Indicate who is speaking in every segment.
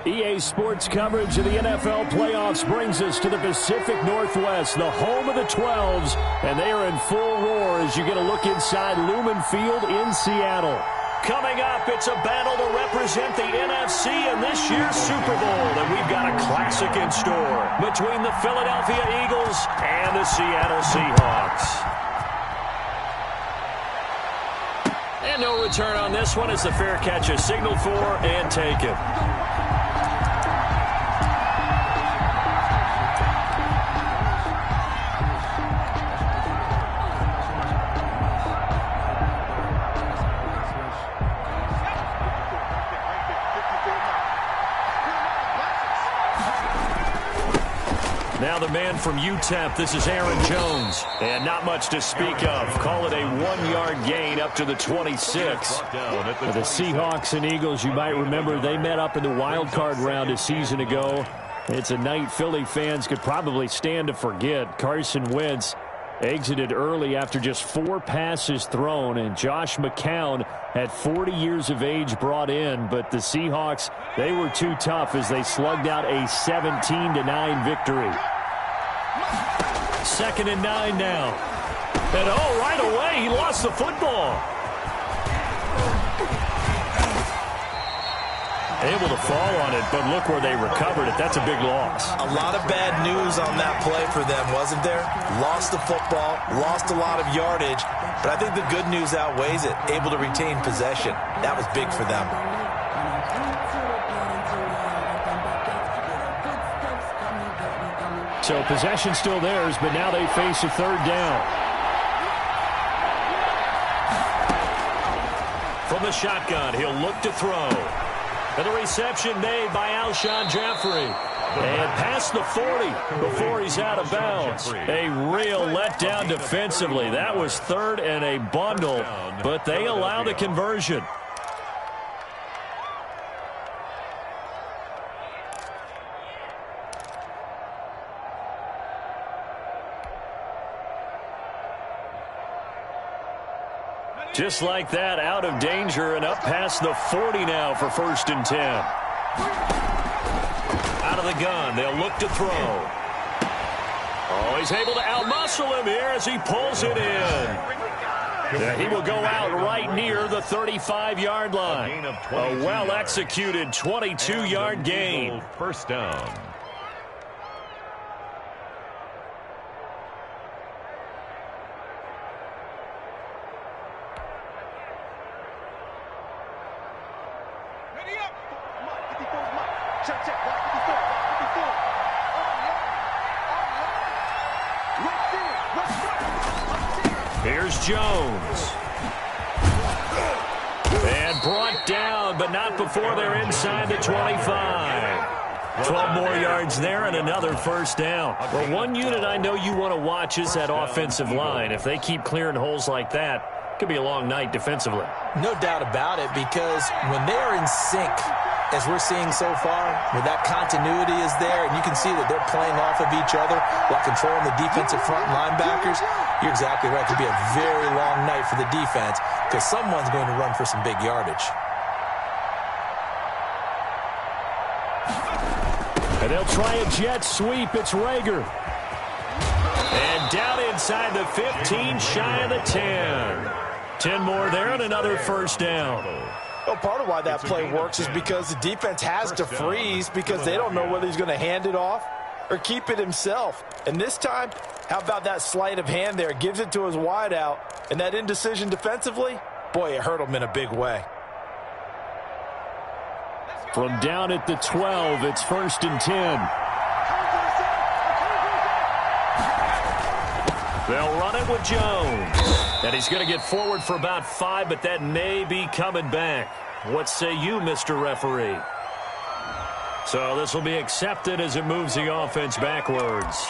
Speaker 1: EA Sports coverage of the NFL playoffs brings us to the Pacific Northwest, the home of the 12s, and they are in full roar as you get a look inside Lumen Field in Seattle. Coming up, it's a battle to represent the NFC in this year's Super Bowl, and we've got a classic in store between the Philadelphia Eagles and the Seattle Seahawks. And no return on this one as the fair catch is signaled for and taken. Now the man from UTEP, this is Aaron Jones. And not much to speak of. Call it a 1-yard gain up to the 26. For the Seahawks and Eagles, you might remember they met up in the wild card round a season ago. It's a night Philly fans could probably stand to forget. Carson Wentz exited early after just 4 passes thrown, and Josh McCown at 40 years of age brought in, but the Seahawks, they were too tough as they slugged out a 17-9 victory. 2nd and 9 now. And right away he lost the football. Able to fall on it, but look where they recovered it. That's a big loss.
Speaker 2: A lot of bad news on that play for them, wasn't there? Lost the football, lost a lot of yardage, but I think the good news outweighs it. Able to retain possession. That was big for them.
Speaker 1: So possession still theirs, but now they face a 3rd down. From the shotgun, he'll look to throw. And the reception made by Alshon Jeffrey. And past the 40 before he's out of bounds. A real letdown defensively. That was 3rd and a bundle, but they allow the conversion. Just like that, out of danger and up past the 40 now for 1st and 10. Out of the gun, they'll look to throw. Oh, he's able to outmuscle him here as he pulls it in. Yeah, he will go out right near the 35-yard line. A well-executed 22-yard gain.
Speaker 3: 1st down.
Speaker 1: Here's Jones. And brought down, but not before they're inside the 25. 12 more yards there and another 1st down. Well, one unit I know you want to watch is that offensive line. If they keep clearing holes like that, it could be a long night defensively.
Speaker 2: No doubt about it, because when they are in sync, as we're seeing so far, where that continuity is there, and you can see that they're playing off of each other while controlling the defensive front linebackers, you're exactly right. It could be a very long night for the defense because someone's going to run for some big yardage.
Speaker 1: And they'll try a jet sweep. It's Rager. And down inside the 15, shy of the 10. 10 more there and another 1st down.
Speaker 2: Well, part of why that play works is because the defense has to freeze because they don't know whether he's going to hand it off or keep it himself. And this time, how about that sleight of hand there? Gives it to his wideout. And that indecision defensively, boy, it hurt him in a big way.
Speaker 1: From down at the 12, it's 1st and 10. They'll run it with Jones. And he's going to get forward for about 5, but that may be coming back. What say you, Mr. Referee? So this will be accepted as it moves the offense backwards.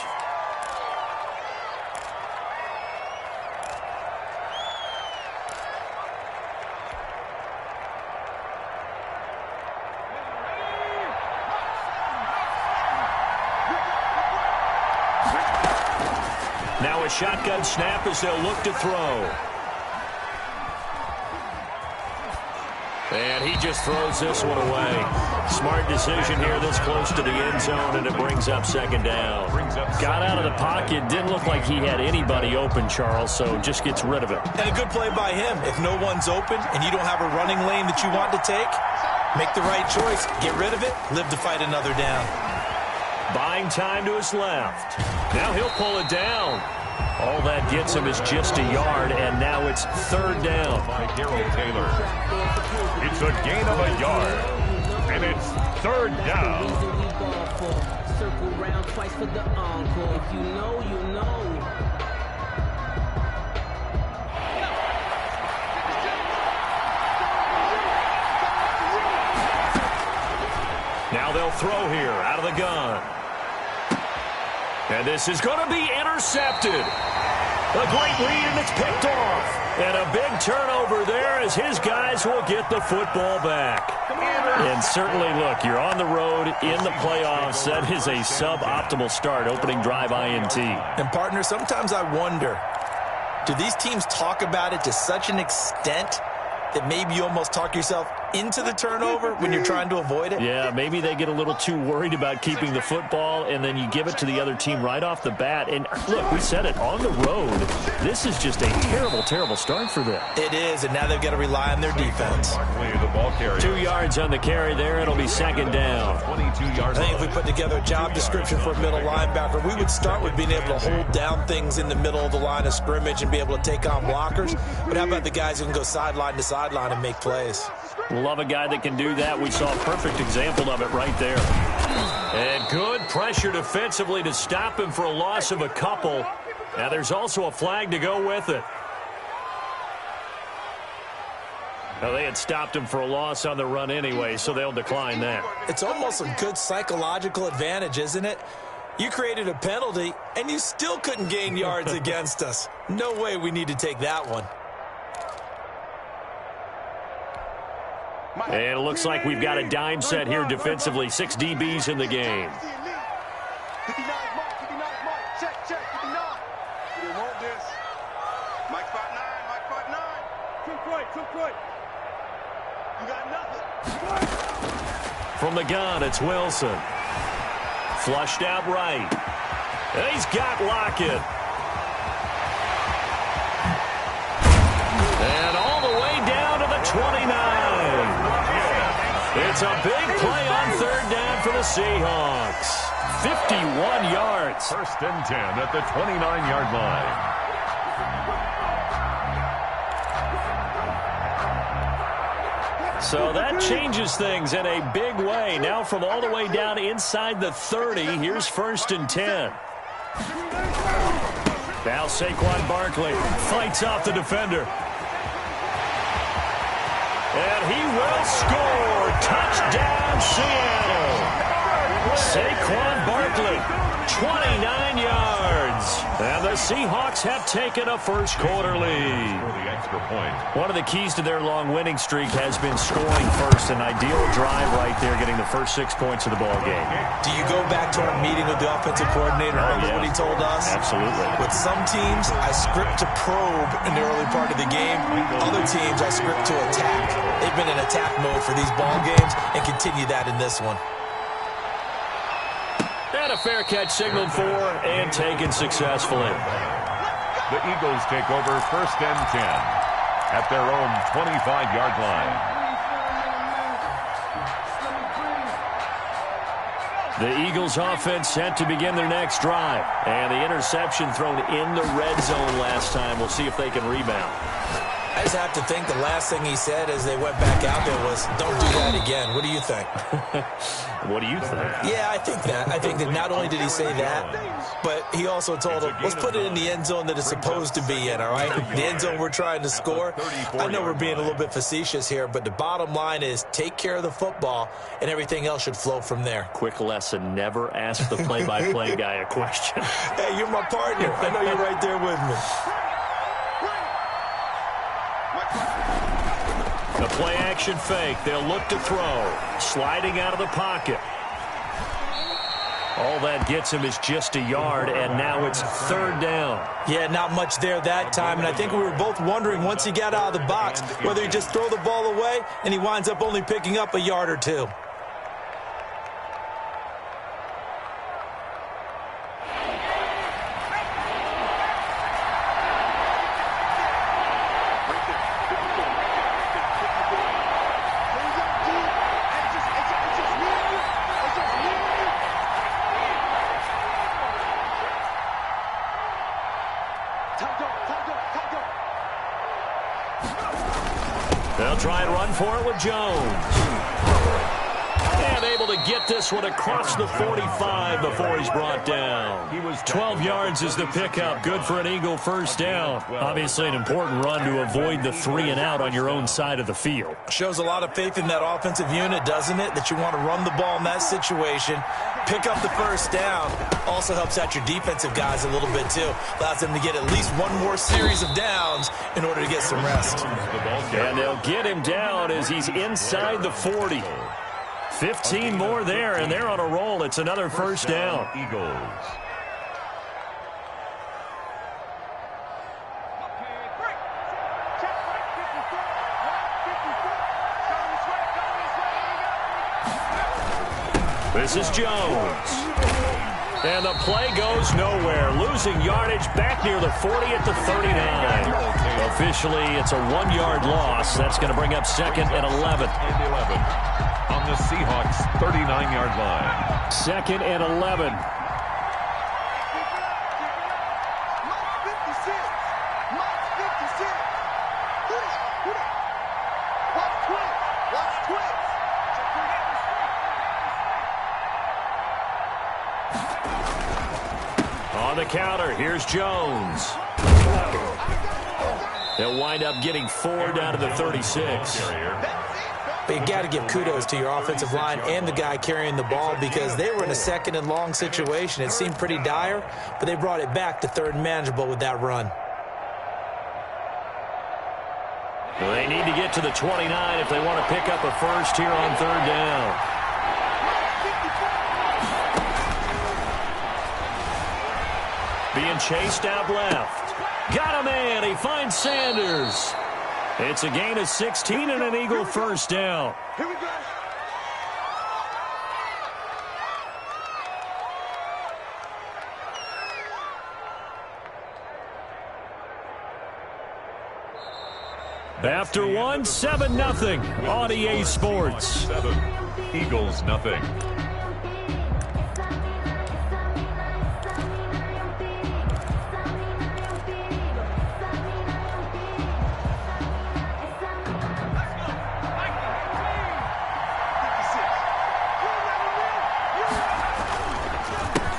Speaker 1: Now a shotgun snap as they'll look to throw. And he just throws this one away. Smart decision here this close to the end zone, and it brings up second down. Got out of the pocket. Didn't look like he had anybody open, Charles, so just gets rid of it.
Speaker 2: And a good play by him. If no one's open and you don't have a running lane that you want to take, make the right choice. Get rid of it. Live to fight another down.
Speaker 1: Buying time to his left. Now he'll pull it down. All that gets him is just a yard, and now it's third down.
Speaker 3: By Darrell Taylor. It's a gain of a yard, and it's third down.
Speaker 4: Circle round twice for the encore. If you know, you know.
Speaker 1: Now they'll throw here out of the gun. And this is going to be intercepted. A great read, and it's picked off. And a big turnover there as his guys will get the football back. And certainly, look, you're on the road in the playoffs. That is a suboptimal start, opening drive INT.
Speaker 2: And, partner, sometimes I wonder, do these teams talk about it to such an extent that maybe you almost talk yourself into the turnover when you're trying to avoid it?
Speaker 1: Yeah, maybe they get a little too worried about keeping the football, and then you give it to the other team right off the bat. And look, we said it, on the road, this is just a terrible, terrible start for them.
Speaker 2: It is, and now they've got to rely on their defense.
Speaker 3: The ball carrier.
Speaker 1: 2 yards on the carry there. It'll be second down.
Speaker 3: 22 yards.
Speaker 2: I think if we put together a job description for a middle linebacker, we would start with being able to hold down things in the middle of the line of scrimmage and be able to take on blockers. But how about the guys who can go sideline to sideline and make plays?
Speaker 1: Love a guy that can do that. We saw a perfect example of it right there. And good pressure defensively to stop him for a loss of a couple. Now there's also a flag to go with it. Now they had stopped him for a loss on the run anyway, so they'll decline that.
Speaker 2: It's almost a good psychological advantage, isn't it? You created a penalty, and you still couldn't gain yards against us. No way we need to take that one.
Speaker 1: And it looks like we've got a dime set here defensively. 6 DBs in the game.
Speaker 5: 59 mark, 59 mark. Check, 59. You want this. Mike 5'9", Mike 5'9". Took right. You got nothing.
Speaker 1: From the gun, it's Wilson. Flushed out right. And he's got Lockett. And all the way down to the 29. It's a big play on third down for the Seahawks. 51 yards.
Speaker 3: First and 10 at the 29-yard line.
Speaker 1: So that changes things in a big way. Now from all the way down inside the 30, here's first and 10. Now Saquon Barkley fights off the defender. And he will score. Touchdown, Seattle. Saquon Barkley, 29 yards. And the Seahawks have taken a first quarter lead.
Speaker 3: For the extra point.
Speaker 1: One of the keys to their long winning streak has been scoring first. An ideal drive right there, getting the first 6 points of the ball game.
Speaker 2: Do you go back to our meeting with the offensive coordinator? Remember what he told us?
Speaker 1: Absolutely.
Speaker 2: With some teams, I script to probe in the early part of the game. Other teams, I script to attack. They've been in attack mode for these ball games and continue that in this one.
Speaker 1: And a fair catch signaled for and taken successfully.
Speaker 3: The Eagles take over first and 10 at their own 25-yard line.
Speaker 1: The Eagles offense set to begin their next drive. And the interception thrown in the red zone last time. We'll see if they can rebound.
Speaker 2: I just have to think the last thing he said as they went back out there was, don't do that again. What do you think?
Speaker 1: What do you think?
Speaker 2: Yeah, I think that. I think that not only did he say that, but he also told them, let's put it in the end zone that it's supposed to be in, all right? The end zone we're trying to score. I know we're being a little bit facetious here, but the bottom line is take care of the football, and everything else should flow from there.
Speaker 1: Quick lesson, never ask the play-by-play guy a question.
Speaker 2: Hey, you're my partner. I know you're right there with me.
Speaker 1: The play-action fake. They'll look to throw. Sliding out of the pocket. All that gets him is just a yard, and now it's third down.
Speaker 2: Yeah, not much there that time, and I think we were both wondering once he got out of the box whether he just throw the ball away and he winds up only picking up a yard or two.
Speaker 1: They'll try and run for it with Jones. And able to get this one across the 45 before he's brought down. 12 yards is the pickup. Good for an Eagle first down. Obviously an important run to avoid the 3 and out on your own side of the field.
Speaker 2: Shows a lot of faith in that offensive unit, doesn't it? That you want to run the ball in that situation. Pick up the first down. Also helps out your defensive guys a little bit too. Allows them to get at least one more series of downs in order to get some rest.
Speaker 1: And they'll get him down as he's inside the 40. 15 more there, and they're on a roll. It's another first down.
Speaker 3: Eagles.
Speaker 1: This is Jones. And the play goes nowhere. Losing yardage back near the 40 at the 39. Officially, it's a 1-yard loss. That's going to bring up second and 11.
Speaker 3: On the Seahawks' 39-yard line.
Speaker 1: Second and 11. On the counter, here's Jones. They'll wind up getting 4 down to the 36.
Speaker 2: But you got to give kudos to your offensive line and the guy carrying the ball because they were in a second and long situation. It seemed pretty dire, but they brought it back to third and manageable with that run.
Speaker 1: They need to get to the 29 if they want to pick up a first here on third down. Being chased out left. Got a man. He finds Sanders. It's a gain of 16 and an Eagle first down.
Speaker 5: Here we go.
Speaker 1: After one, 7-0 on EA Sports.
Speaker 3: 7, Eagles nothing.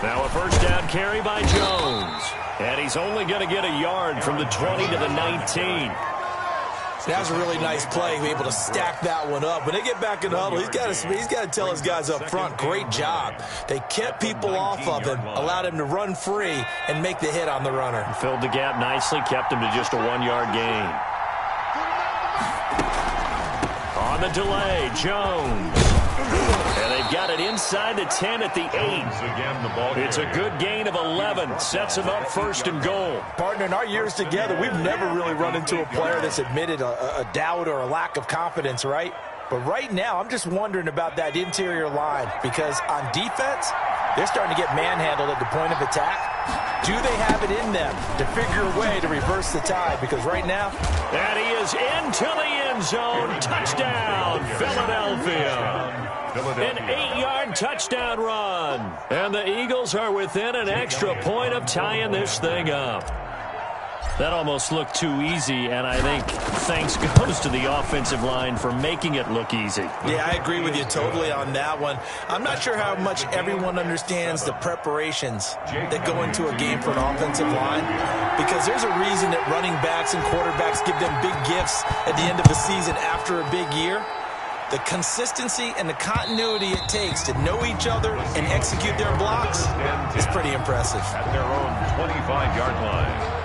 Speaker 1: Now a first down carry by Jones. And he's only going to get a yard from the 20 to the 19.
Speaker 2: That was a really nice play, be able to stack that one up. When they get back in the huddle, he's got to tell his guys up front, great job. They kept people off of him, allowed him to run free and make the hit on the runner.
Speaker 1: Filled the gap nicely, kept him to just a 1-yard gain. On the delay, Jones. And they've got it inside the 10 at the 8. It's a good gain of 11. Sets him up first and goal.
Speaker 2: Partner, in our years together, we've never really run into a player that's admitted a doubt or a lack of confidence, right? But right now, I'm just wondering about that interior line because on defense, they're starting to get manhandled at the point of attack. Do they have it in them to figure a way to reverse the tide? Because right now...
Speaker 1: And he is into the end zone. Touchdown, Philadelphia. An 8-yard touchdown run. And the Eagles are within an extra point of tying this thing up. That almost looked too easy, and I think thanks goes to the offensive line for making it look easy.
Speaker 2: Yeah, I agree with you totally on that one. I'm not sure how much everyone understands the preparations that go into a game for an offensive line, because there's a reason that running backs and quarterbacks give them big gifts at the end of the season after a big year. The consistency and the continuity it takes to know each other and execute their blocks is pretty impressive.
Speaker 3: At their own 25-yard line.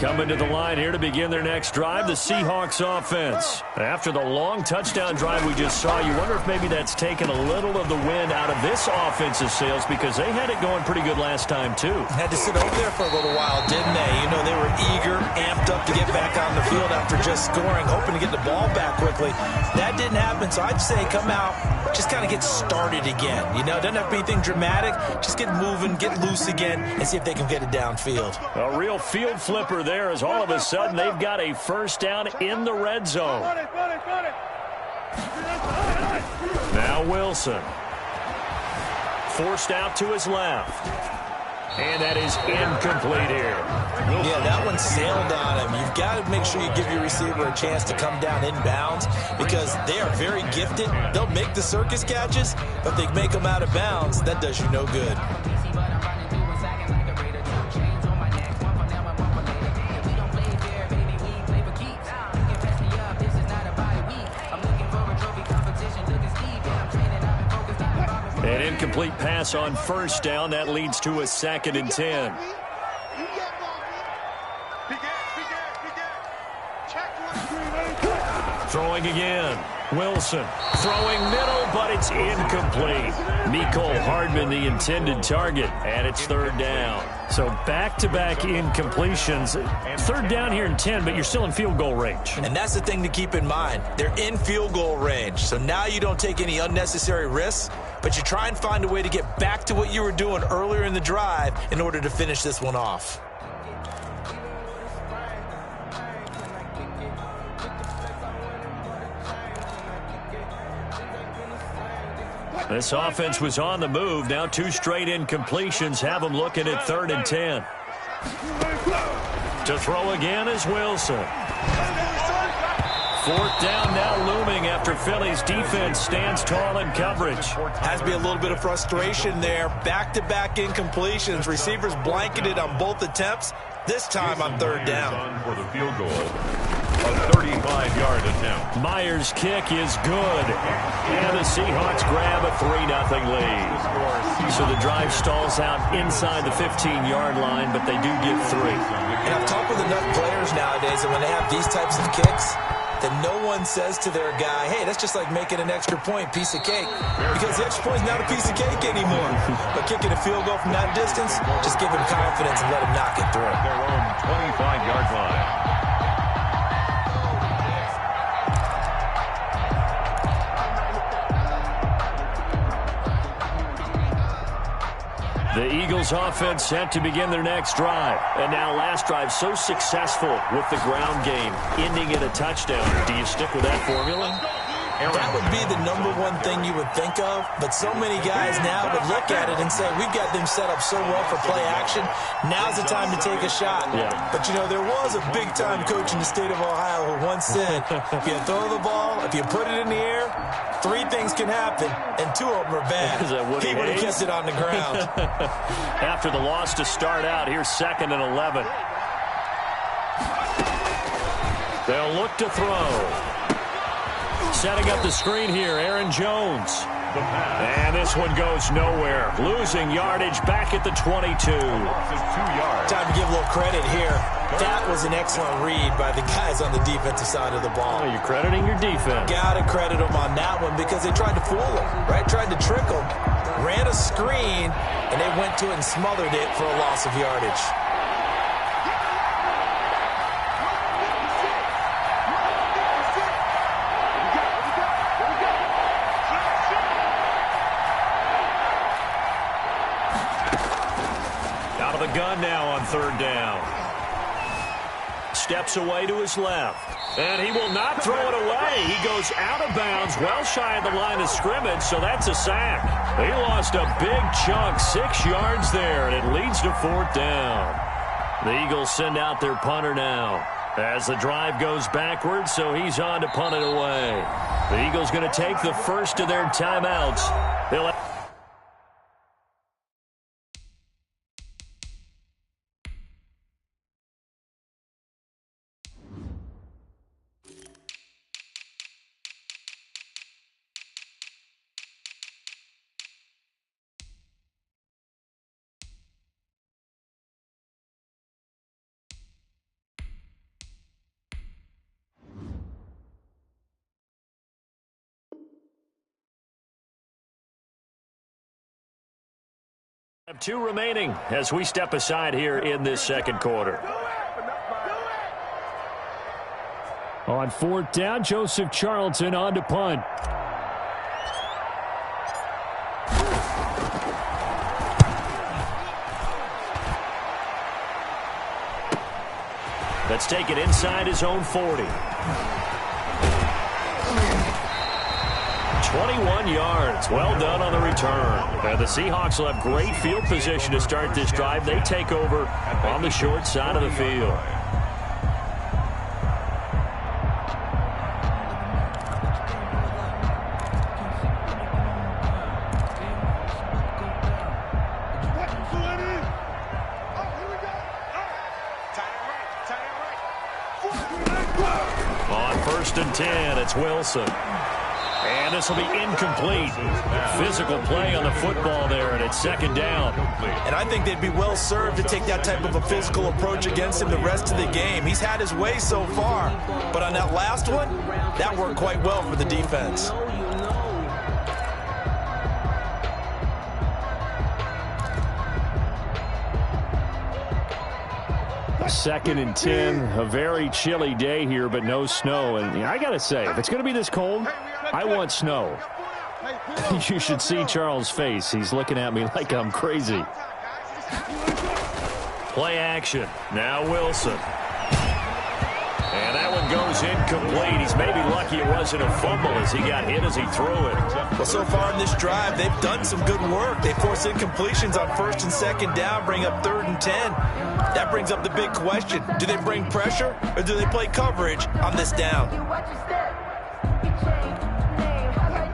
Speaker 1: Coming to the line here to begin their next drive, the Seahawks offense. After the long touchdown drive we just saw, you wonder if maybe that's taken a little of the wind out of this offensive sails because they had it going pretty good last time, too.
Speaker 2: Had to sit over there for a little while, didn't they? You know, they were eager, amped up to get back on the field after just scoring, hoping to get the ball back quickly. That didn't happen, so I'd say come out, just kind of get started again. You know, doesn't have to be anything dramatic. Just get moving, get loose again, and see if they can get it downfield.
Speaker 1: A real field flipper there as all of a sudden they've got a first down in the red zone. Now Wilson. Forced out to his left. And that is incomplete here.
Speaker 2: Yeah, that one sailed on him. You've got to make sure you give your receiver a chance to come down inbounds because they are very gifted. They'll make the circus catches, but if they make them out of bounds, that does you no good.
Speaker 1: An incomplete pass on first down. That leads to a 2nd and 10. Throwing again. Wilson throwing middle, but it's incomplete. Mecole Hardman, the intended target, and it's 3rd down. So back-to-back incompletions. 3rd down here in 10, but you're still in field goal range.
Speaker 2: And that's the thing to keep in mind. They're in field goal range. So now you don't take any unnecessary risks, but you try and find a way to get back to what you were doing earlier in the drive in order to finish this one off.
Speaker 1: This offense was on the move. Now 2 straight incompletions have them looking at 3rd and 10. To throw again is Wilson. 4th down now looming after Philly's defense stands tall in coverage.
Speaker 2: Has to be a little bit of frustration there. Back-to-back incompletions. Receivers blanketed on both attempts. This time on 3rd down.
Speaker 3: For the field goal. A 35-yard attempt.
Speaker 1: Myers' kick is good. And the Seahawks grab a 3-0 lead. So the drive stalls out inside the 15-yard line, but they do get 3.
Speaker 2: And I've talked with enough players nowadays that when they have these types of kicks, that no one says to their guy, hey, that's just like making an extra point, piece of cake. Because the extra point is not a piece of cake anymore. But kicking a field goal from that distance, just give him confidence and let him knock it through.
Speaker 3: Their own 25-yard line.
Speaker 1: The Eagles offense set to begin their next drive. And now last drive so successful with the ground game, ending in a touchdown. Do you stick with that formula?
Speaker 2: That would be the number one thing you would think of, but so many guys now would look at it and say, we've got them set up so well for play action, now's the time to take a shot.
Speaker 1: Yeah.
Speaker 2: But, you know, there was a big-time coach in the state of Ohio who once said, if you throw the ball, if you put it in the air, 3 things can happen, and 2 of them are bad. He would have kept it on the ground.
Speaker 1: After the loss to start out, here's 2nd and 11. They'll look to throw. Setting up the screen here, Aaron Jones. And this one goes nowhere. Losing yardage back at the 22.
Speaker 2: Time to give a little credit here. That was an excellent read by the guys on the defensive side of the ball.
Speaker 1: Oh, you're crediting your defense.
Speaker 2: Got to credit them on that one because they tried to fool them, right? Tried to trick them, ran a screen, and they went to it and smothered it for a loss of yardage.
Speaker 1: Out of the gun now on 3rd down. Steps away to his left. And he will not throw it away. He goes out of bounds, well shy of the line of scrimmage, so that's a sack. He lost a big chunk, 6 yards there, and it leads to 4th down. The Eagles send out their punter now as the drive goes backwards, so he's on to punt it away. The Eagles going to take the first of their timeouts. They'll 2 remaining as we step aside here in this second quarter. On 4th down, Joseph Charlton on to punt. Let's take it inside his own 40. 21 yards. Well done on the return. And the Seahawks will have great field position to start this drive. They take over on the short side of the field. On 1st and 10, it's Wilson. And this will be incomplete. Physical play on the football there, and it's 2nd down.
Speaker 2: And I think they'd be well served to take that type of a physical approach against him the rest of the game. He's had his way so far. But on that last one, that worked quite well for the defense.
Speaker 1: Second and 10, a very chilly day here, but no snow. And I got to say, if it's going to be this cold, I want snow. You should see Charles' face. He's looking at me like I'm crazy. Play action. Now Wilson. And that one goes incomplete. He's maybe lucky it wasn't a fumble as he got hit as he threw it.
Speaker 2: Well, so far in this drive, they've done some good work. They force incompletions on 1st and 2nd down, bring up 3rd and 10. That brings up the big question. Do they bring pressure or do they play coverage on this down?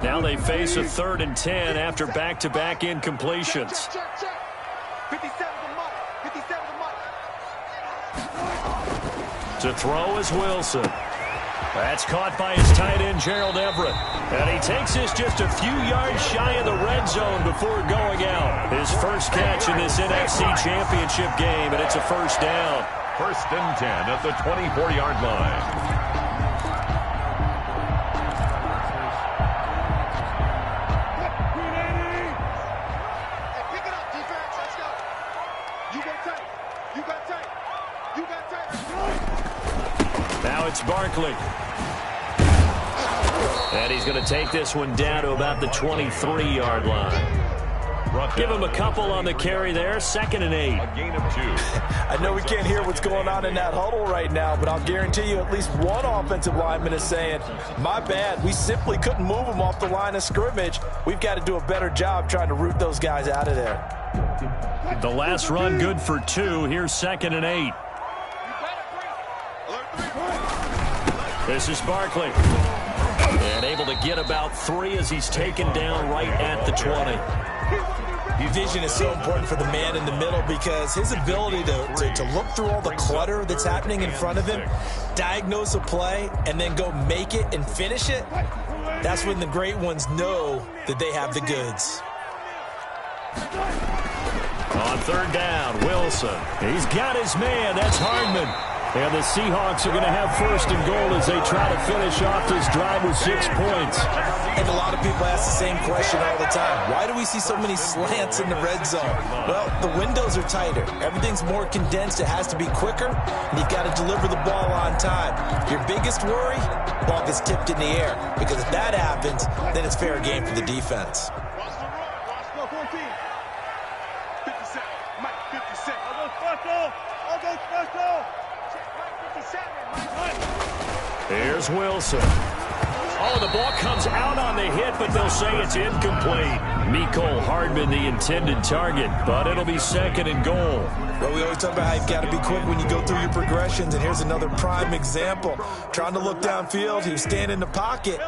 Speaker 1: Now they face a 3rd and 10 after back-to-back incompletions. To throw is Wilson. That's caught by his tight end, Gerald Everett. And he takes this just a few yards shy of the red zone before going out. His first catch in this NFC Championship game, and it's a 1st down.
Speaker 3: 1st and 10 at the 24-yard line.
Speaker 1: Now it's Barkley. And he's going to take this one down to about the 23-yard line. Give him a couple on the carry there. 2nd and 8.
Speaker 3: A gain of 2.
Speaker 2: I know we can't hear what's going on in that huddle right now, but I'll guarantee you at least one offensive lineman is saying, my bad, we simply couldn't move them off the line of scrimmage. We've got to do a better job trying to root those guys out of there.
Speaker 1: The last run good for 2. Here's 2nd and 8. This is Barkley. And able to get about 3 as he's taken down right at the 20.
Speaker 2: Vision is so important for the man in the middle because his ability to look through all the clutter that's happening in front of him, diagnose a play, and then go make it and finish it, that's when the great ones know that they have the goods.
Speaker 1: On 3rd down, Wilson. He's got his man. That's Hardman. And the Seahawks are going to have 1st and goal as they try to finish off this drive with 6 points.
Speaker 2: And a lot of people ask the same question all the time. Why do we see so many slants in the red zone? Well, the windows are tighter. Everything's more condensed. It has to be quicker, and you've got to deliver the ball on time. Your biggest worry? Ball gets tipped in the air. Because if that happens, then it's fair game for the defense.
Speaker 1: Here's Wilson. Oh, the ball comes out on the hit, but they'll say it's incomplete. Mecole Hardman, the intended target, but it'll be 2nd and goal.
Speaker 2: Well, we always talk about how you've got to be quick when you go through your progressions, and here's another prime example. Trying to look downfield, he was standing in the pocket,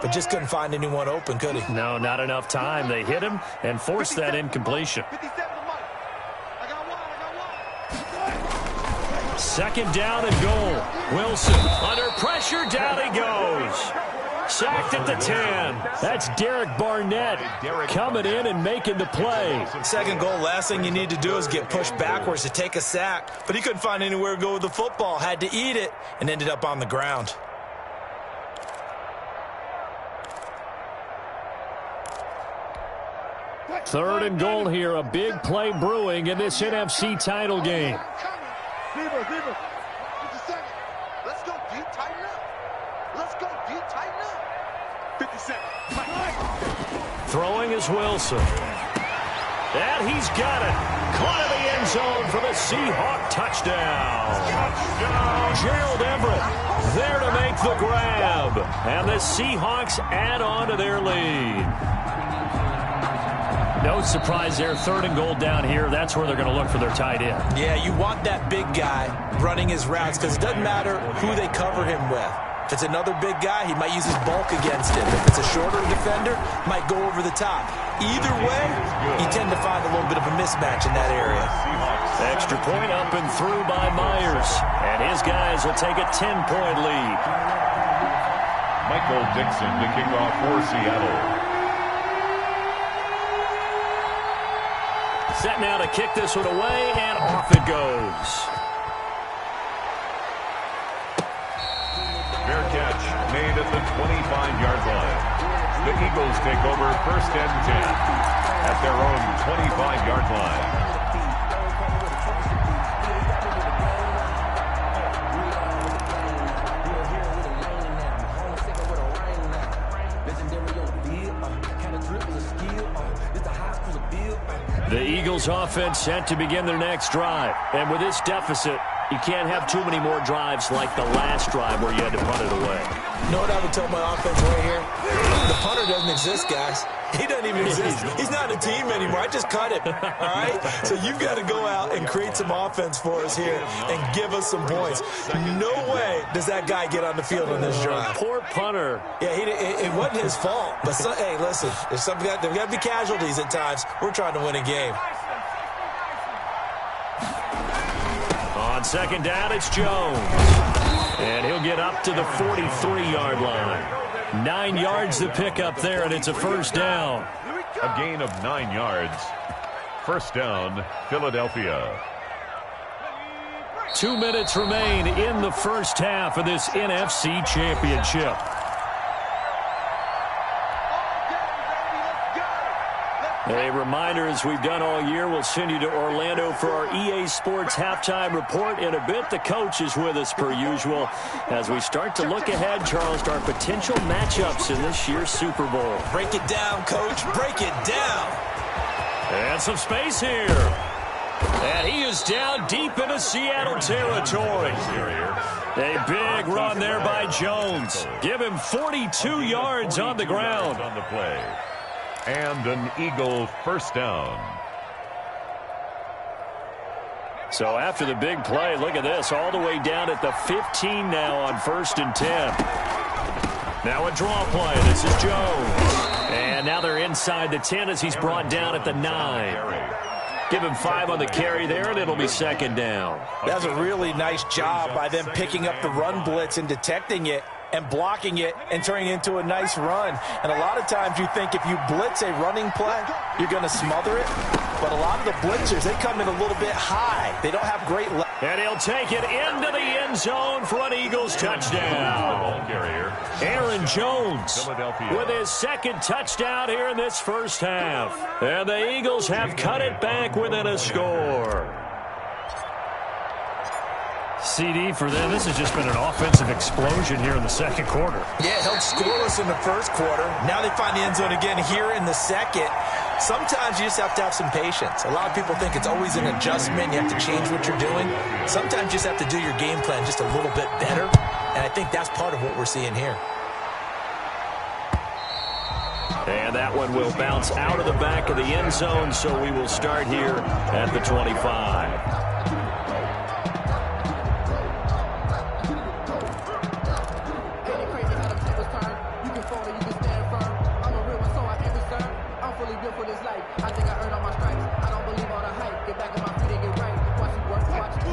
Speaker 2: but just couldn't find anyone open, could he?
Speaker 1: No, not enough time. They hit him and forced that incompletion. 2nd down and goal. Wilson under pressure, down he goes. Sacked at the 10. That's Derek Barnett coming in and making the play.
Speaker 2: 2nd goal, last thing you need to do is get pushed backwards to take a sack. But he couldn't find anywhere to go with the football, had to eat it, and ended up on the ground.
Speaker 1: Third and goal here. A big play brewing in this NFC title game.
Speaker 5: Let's go deep, tighten up. Let's go deep, tighten up. 50 seconds.
Speaker 1: Throwing is Wilson. And he's got it. Caught in the end zone for the Seahawk touchdown. Gerald Everett there to make the grab. And the Seahawks add on to their lead. No surprise there. Third and goal down here. That's where they're going to look for their tight end.
Speaker 2: Yeah, you want that big guy running his routes because it doesn't matter who they cover him with. If it's another big guy, he might use his bulk against him. If it's a shorter defender, might go over the top. Either way, you tend to find a little bit of a mismatch in that area.
Speaker 1: Extra point up and through by Myers. And his guys will take a 10-point lead.
Speaker 3: Michael Dixon to kick off for Seattle.
Speaker 1: Set now to kick this one away, and off it goes.
Speaker 3: Fair catch made at the 25-yard line. The Eagles take over first and 10 at their own 25-yard line.
Speaker 1: The Eagles offense set to begin their next drive. And with this deficit, you can't have too many more drives like the last drive where you had to punt it away.
Speaker 2: You know what I would tell my offense right here? The punter doesn't exist, guys. He doesn't even exist. He's not a team anymore. I just cut him, all right? So you've got to go out and create some offense for us here and give us some points. No way does that guy get on the field on this drive.
Speaker 1: Poor punter.
Speaker 2: Yeah, it wasn't his fault. But, hey, listen, there's got to be casualties at times. We're trying to win a game.
Speaker 1: On second down, it's Jones. And he'll get up to the 43-yard line. 9 yards to pick up there, and it's a first down.
Speaker 3: A gain of 9 yards. First down, Philadelphia.
Speaker 1: 2 minutes remain in the first half of this NFC Championship. A reminder, as we've done all year, we'll send you to Orlando for our EA Sports halftime report. In a bit, the coach is with us per usual as we start to look ahead, Charles, to our potential matchups in this year's Super Bowl.
Speaker 2: Break it down, Coach. Break it down.
Speaker 1: And some space here. And he is down deep into Seattle territory. A big run there by Jones. Give him 42 yards on the ground.
Speaker 3: On the play. And an Eagle first down.
Speaker 1: So after the big play, look at this, all the way down at the 15 now on 1st and 10. Now a draw play. This is Jones. And now they're inside the 10 as he's brought down at the 9. Give him 5 on the carry there, and it'll be second down.
Speaker 2: That's a really nice job by them picking up the run blitz and detecting it and blocking it and turning it into a nice run. And a lot of times you think if you blitz a running play, you're going to smother it. But a lot of the blitzers, they come in a little bit high. They don't have great leverage.
Speaker 1: And he'll take it into the end zone for an Eagles touchdown. Aaron Jones with his second touchdown here in this first half. And the Eagles have cut it back within a score. CD for them. This has just been an offensive explosion here in the second quarter.
Speaker 2: Yeah, it held scoreless in the first quarter. Now they find the end zone again here in the second. Sometimes you just have to have some patience. A lot of people think it's always an adjustment. You have to change what you're doing. Sometimes you just have to do your game plan just a little bit better. And I think that's part of what we're seeing here.
Speaker 1: And that one will bounce out of the back of the end zone, so we will start here at the 25.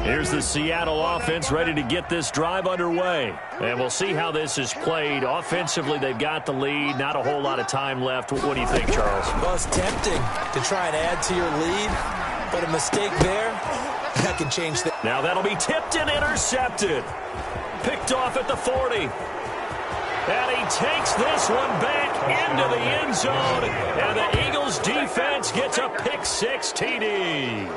Speaker 1: Here's the Seattle offense ready to get this drive underway. And we'll see how this is played. Offensively, they've got the lead. Not a whole lot of time left. What do you think, Charles?
Speaker 2: Well, it's tempting to try and add to your lead, but a mistake there, that can change things.
Speaker 1: Now that'll be tipped and intercepted. Picked off at the 40. And he takes this one back into the end zone. And the Eagles defense gets a pick-6 TD.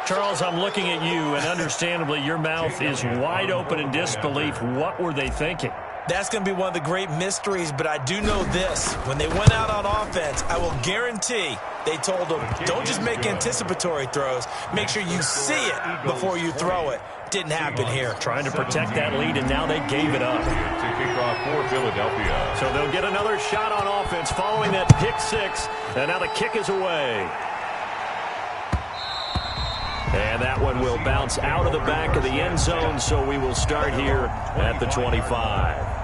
Speaker 1: Charles, I'm looking at you, and understandably, your mouth is wide open in disbelief. What were they thinking?
Speaker 2: That's going to be one of the great mysteries, but I do know this. When they went out on offense, I will guarantee they told them, don't just make anticipatory throws. Make sure you see it before you throw it. Didn't happen here.
Speaker 1: Trying to protect that lead, and now they gave it up.
Speaker 3: To kick off for Philadelphia.
Speaker 1: So they'll get another shot on offense following that pick-6, and now the kick is away. And that one will bounce out of the back of the end zone, so we will start here at the 25.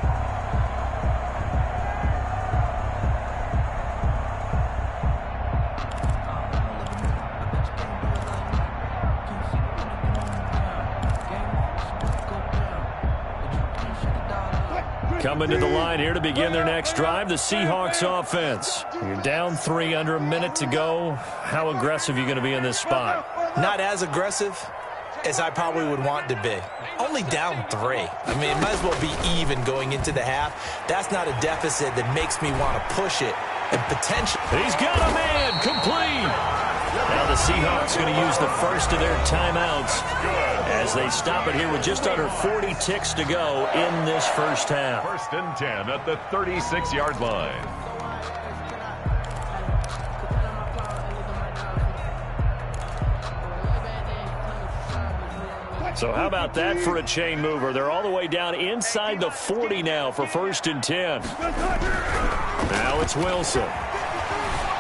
Speaker 1: Coming to the line here to begin their next drive, the Seahawks offense. You're down 3, under a minute to go. How aggressive are you going to be in this spot?
Speaker 2: Not as aggressive as I probably would want to be. Only down 3. I mean, it might as well be even going into the half. That's not a deficit that makes me want to push it and potentially.
Speaker 1: He's got a man, complete. Now the Seahawks going to use the first of their timeouts as they stop it here with just under 40 ticks to go in this first half.
Speaker 3: 1st and 10 at the 36-yard line.
Speaker 1: So how about that for a chain mover? They're all the way down inside the 40 now for 1st and 10. Now it's Wilson.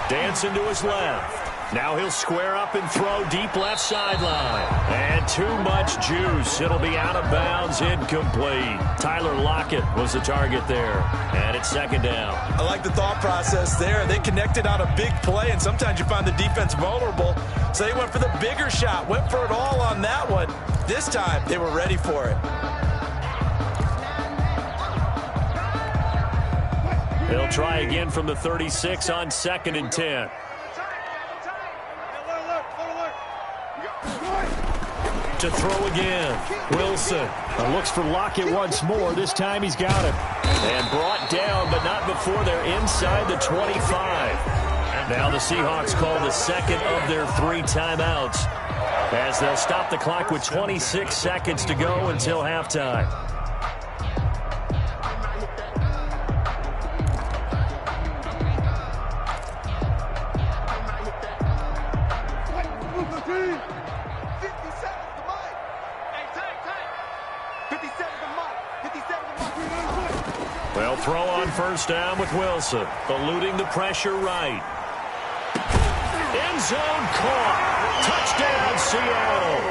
Speaker 1: Dancing to his left. Now he'll square up and throw deep left sideline. And too much juice. It'll be out of bounds, incomplete. Tyler Lockett was the target there. And it's 2nd down.
Speaker 2: I like the thought process there. They connected on a big play, and sometimes you find the defense vulnerable. So they went for the bigger shot, went for it all on that one. This time, they were ready for it.
Speaker 1: They'll try again from the 36 on 2nd and 10. To throw again. Wilson looks for Lockett once more. This time he's got him. And brought down, but not before they're inside the 25. Now the Seahawks call the 2nd of their 3 timeouts as they'll stop the clock with 26 seconds to go until halftime. Well, throw on 1st down with Wilson, eluding the pressure right. End zone caught. Touchdown, Seattle.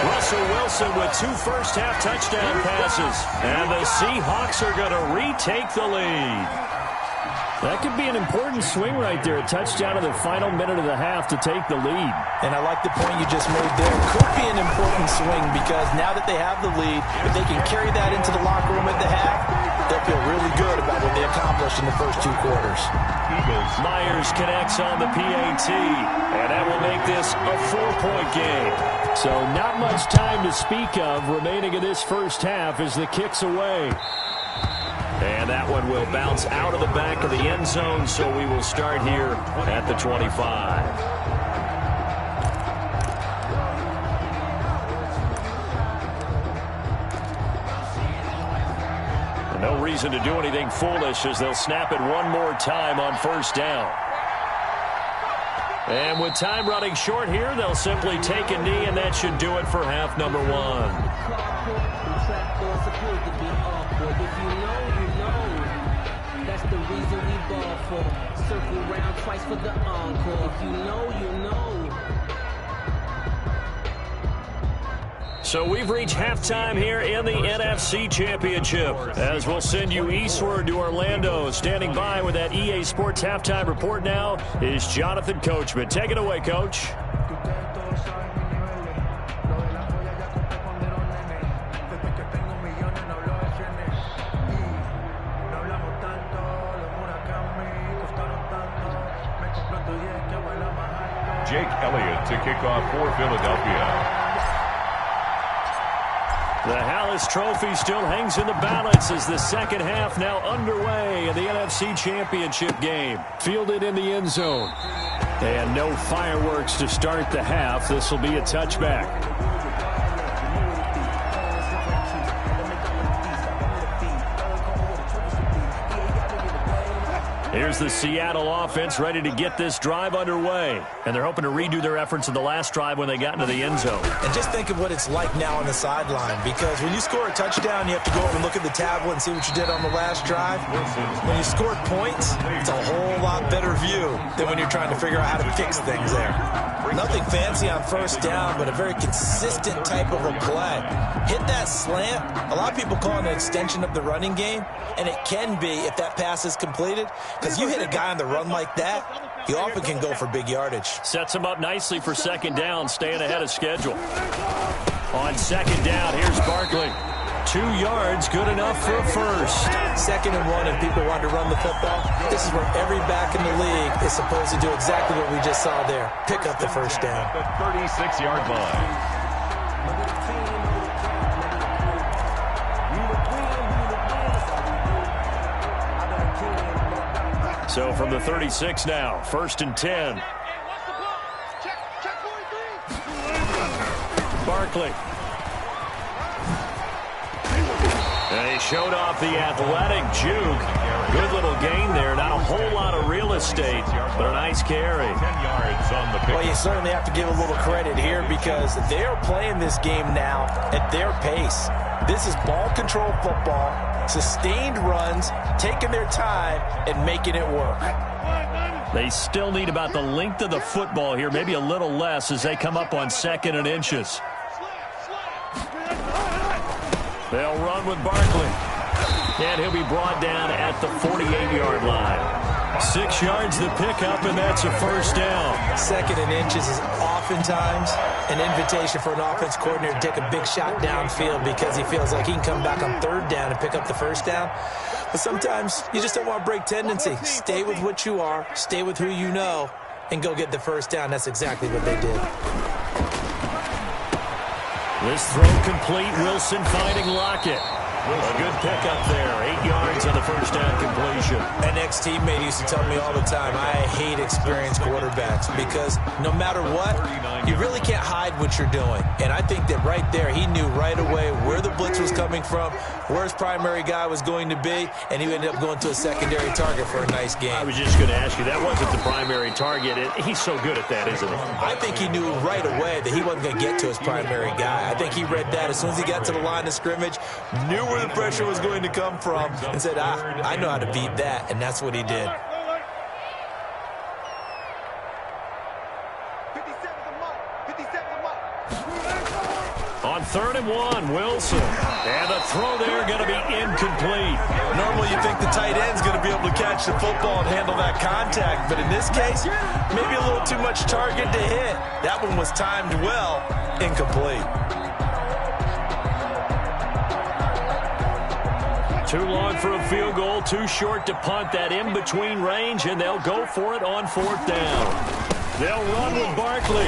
Speaker 1: Russell Wilson with 2 first-half touchdown passes. And the Seahawks are going to retake the lead. That could be an important swing right there. A touchdown in the final minute of the half to take the lead.
Speaker 2: And I like the point you just made there. Could be an important swing because now that they have the lead, if they can carry that into the locker room at the half, they'll feel really good about what they accomplished in the first 2 quarters.
Speaker 1: Myers connects on the PAT, and that will make this a 4-point game. So not much time to speak of remaining in this first half as the kick's away. And that one will bounce out of the back of the end zone, so we will start here at the 25. No reason to do anything foolish as they'll snap it one more time on 1st down. And with time running short here, they'll simply take a knee, and that should do it for half number 1.
Speaker 4: That's the reason we ball for. Circle round twice for the encore. If you know, you know.
Speaker 1: So we've reached halftime here in the NFC Championship as we'll send you eastward to Orlando. Standing by with that EA Sports Halftime Report now is Jonathan Coachman. Take it away, Coach.
Speaker 3: Jake Elliott to kick off for Philadelphia.
Speaker 1: The Hallis Trophy still hangs in the balance as the second half now underway in the NFC Championship game. Fielded in the end zone. And no fireworks to start the half. This will be a touchback. Here's the Seattle offense ready to get this drive underway. And they're hoping to redo their efforts in the last drive when they got into the end zone.
Speaker 2: And just think of what it's like now on the sideline, because when you score a touchdown, you have to go over and look at the tablet and see what you did on the last drive. When you scored points, it's a whole lot better view than when you're trying to figure out how to fix things there. Nothing fancy on first down, but a very consistent type of a play. Hit that slant. A lot of people call it an extension of the running game, and it can be if that pass is completed, because you hit a guy on the run like that, he often can go for big yardage.
Speaker 1: Sets him up nicely for second down, staying ahead of schedule. On second down, here's Barkley. 2 yards, good enough for a first.
Speaker 2: 2nd and 1, and people want to run the football. This is where every back in the league is supposed to do exactly what we just saw there. Pick up the first down.
Speaker 3: The 36-yard line.
Speaker 1: So from the 36 now, 1st and 10. Barkley. And he showed off the athletic juke. Good little gain there. Not a whole lot of real estate, but a nice carry.
Speaker 3: 10 yards on the pick.
Speaker 2: Well, you certainly have to give a little credit here because they're playing this game now at their pace. This is ball control football, sustained runs, taking their time and making it work.
Speaker 1: They still need about the length of the football here, maybe a little less as they come up on 2nd and inches. They'll run with Barkley. And he'll be brought down at the 48-yard line. 6 yards the pickup, and that's a first down.
Speaker 2: 2nd and inches is oftentimes an invitation for an offense coordinator to take a big shot downfield because he feels like he can come back on 3rd down and pick up the first down. But sometimes you just don't want to break tendency. Stay with what you are, stay with who you know, and go get the first down. That's exactly what they did.
Speaker 1: This throw complete. Wilson finding Lockett. A good pickup there. 8 yards on the first down completion.
Speaker 2: An ex-teammate used to tell me all the time, I hate experienced quarterbacks because no matter what, you really can't hide what you're doing. And I think that right there, he knew right away where the blitz was coming from, where his primary guy was going to be, and he ended up going to a secondary target for a nice game.
Speaker 1: I was just going to ask you, that wasn't the primary target. He's so good at that, isn't he?
Speaker 2: I think he knew right away that he wasn't going to get to his primary guy. I think he read that as soon as he got to the line of scrimmage, knew where the pressure was going to come from, and said, I know how to beat that, and that's what he did.
Speaker 1: On 3rd and 1, Wilson. And the throw there going to be incomplete.
Speaker 2: Normally you think the tight end's going to be able to catch the football and handle that contact, but in this case, maybe a little too much target to hit. That one was timed well, incomplete.
Speaker 1: Too long for a field goal, too short to punt. That in-between range, and they'll go for it on 4th down. They'll run with Barkley.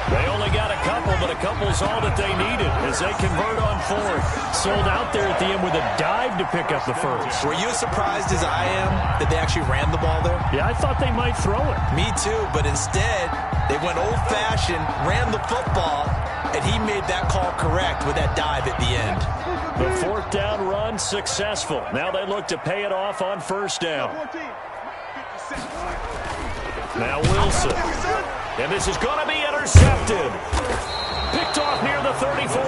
Speaker 1: They only got a couple, but a couple's all that they needed as they convert on 4th. Sold out there at the end with a dive to pick up the first.
Speaker 2: Were you as surprised as I am that they actually ran the ball there?
Speaker 1: Yeah, I thought they might throw it.
Speaker 2: Me too, but instead, they went old-fashioned, ran the football, and he made that call correct with that dive at the end.
Speaker 1: The 4th down run successful. Now they look to pay it off on 1st down. Now Wilson. And this is going to be intercepted. Picked off near the 34.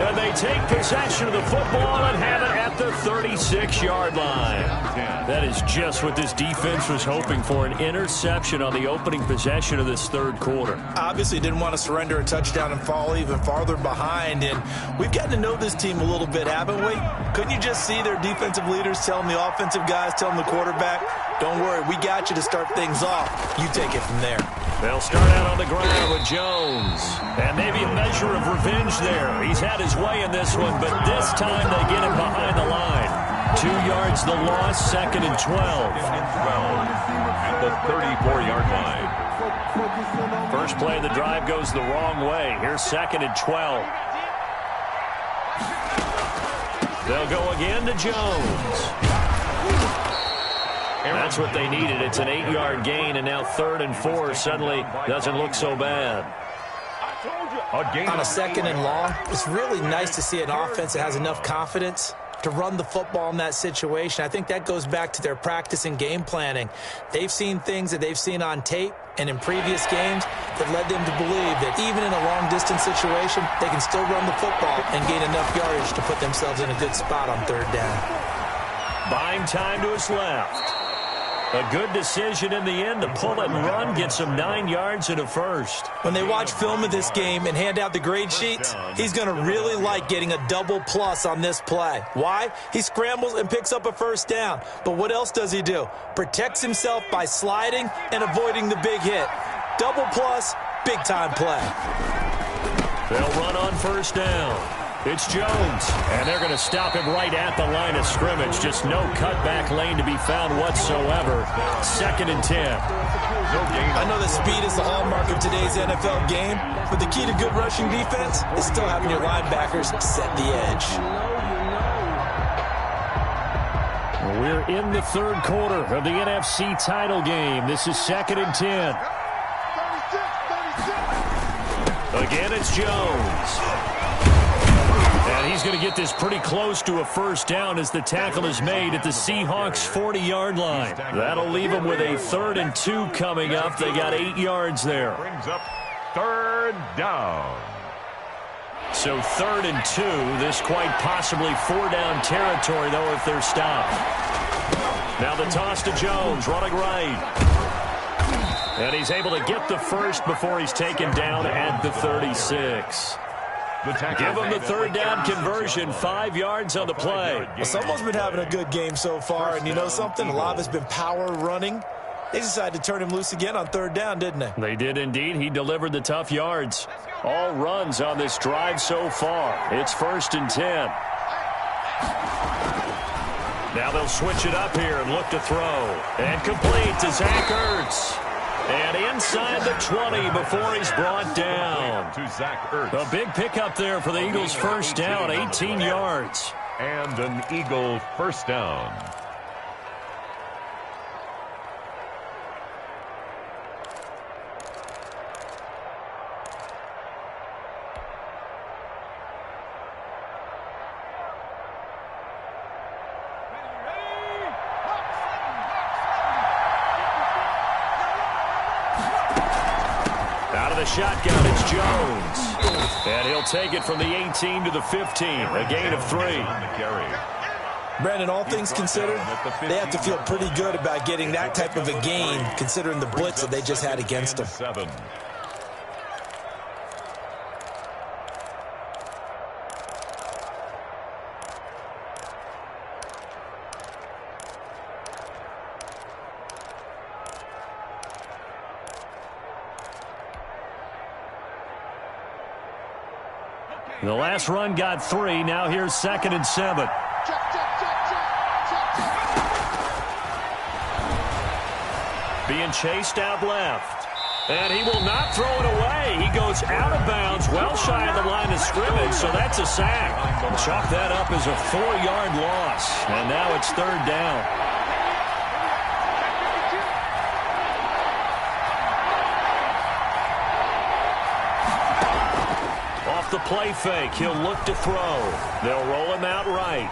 Speaker 1: And they take possession of the football and have it at the 36-yard line. That is just what this defense was hoping for, an interception on the opening possession of this 3rd quarter.
Speaker 2: Obviously didn't want to surrender a touchdown and fall even farther behind. And we've gotten to know this team a little bit, haven't we? Couldn't you just see their defensive leaders telling the offensive guys, telling the quarterback, don't worry, we got you to start things off. You take it from there.
Speaker 1: They'll start out on the ground with Jones. And maybe a measure of revenge there. He's had his way in this one, but this time they get him behind the line. 2 yards the loss, 2nd and 12.
Speaker 3: At the 34-yard line.
Speaker 1: First play of the drive goes the wrong way. Here's 2nd and 12. They'll go again to Jones. That's what they needed. It's an 8-yard gain, and now 3rd and 4 suddenly doesn't look so bad.
Speaker 2: On a 2nd and long, it's really nice to see an offense that has enough confidence to run the football in that situation. I think that goes back to their practice and game planning. They've seen things that they've seen on tape and in previous games that led them to believe that even in a long-distance situation, they can still run the football and gain enough yardage to put themselves in a good spot on 3rd down.
Speaker 1: Buying time to his left. A good decision in the end to pull it and run, get some 9 yards and a first.
Speaker 2: When they watch film of this game and hand out the grade sheets, he's going to really like getting a double plus on this play. Why? He scrambles and picks up a 1st down. But what else does he do? Protects himself by sliding and avoiding the big hit. Double plus, big-time play.
Speaker 1: They'll run on 1st down. It's Jones, and they're going to stop him right at the line of scrimmage. Just no cutback lane to be found whatsoever. 2nd and 10.
Speaker 2: I know that speed is the hallmark of today's NFL game, but the key to good rushing defense is still having your linebackers set the edge.
Speaker 1: We're in the 3rd quarter of the NFC title game. This is 2nd and 10. Again, it's Jones. And he's going to get this pretty close to a 1st down as the tackle is made at the Seahawks' 40-yard line. That'll leave them with a 3rd and 2 coming up. They got 8 yards there.
Speaker 3: Brings up 3rd down.
Speaker 1: So 3rd and 2. This quite possibly 4-down territory, though, if they're stopped. Now the toss to Jones, running right. And he's able to get the first before he's taken down at the 36. Give him the 3rd down conversion, 5 yards on the play.
Speaker 2: Well, someone's been having a good game so far, and you know something? A lot of it's been power running. They decided to turn him loose again on 3rd down, didn't they?
Speaker 1: They did indeed. He delivered the tough yards. All runs on this drive so far. It's 1st and 10. Now they'll switch it up here and look to throw. And complete to Zach Ertz. And inside the 20 before he's brought down.
Speaker 3: To Zach Ertz.
Speaker 1: A big pickup there for the Eagles' 1st down, 18 yards.
Speaker 3: And an Eagle 1st down.
Speaker 1: Shotgun, it's Jones. And he'll take it from the 18 to the 15, a gain of 3.
Speaker 2: Brandon, all things considered, they have to feel pretty good about getting that type of a gain, considering the blitz that they just had against them.
Speaker 1: The last run got 3. Now here's 2nd and 7. Being chased out left. And he will not throw it away. He goes out of bounds, well shy of the line of scrimmage, so that's a sack. Chalk that up as a 4-yard loss. And now it's 3rd down. The play fake. He'll look to throw. They'll roll him out right.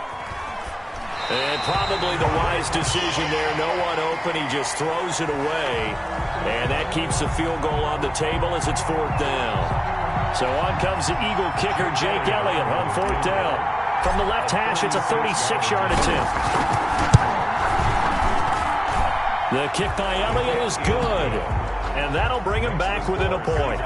Speaker 1: And probably the wise decision there. No one open. He just throws it away. And that keeps the field goal on the table as it's 4th down. So on comes the Eagle kicker, Jake Elliott, on 4th down. From the left hash, it's a 36-yard attempt. The kick by Elliott is good. And that'll bring him back within a point.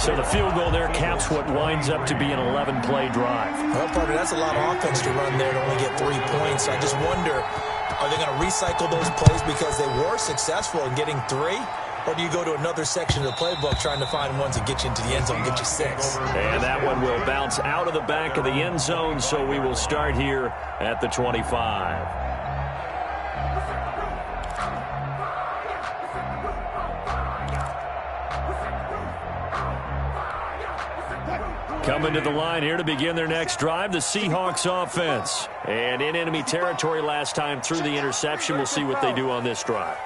Speaker 1: So the field goal there caps what winds up to be an 11-play drive.
Speaker 2: Well, partner, that's a lot of offense to run there to only get 3 points. I just wonder, are they going to recycle those plays because they were successful in getting 3? Or do you go to another section of the playbook trying to find ones that get you into the end zone, get you 6?
Speaker 1: And that one will bounce out of the back of the end zone, so we will start here at the 25. Coming to the line here to begin their next drive, the Seahawks offense. And in enemy territory last time through the interception. We'll see what they do on this drive.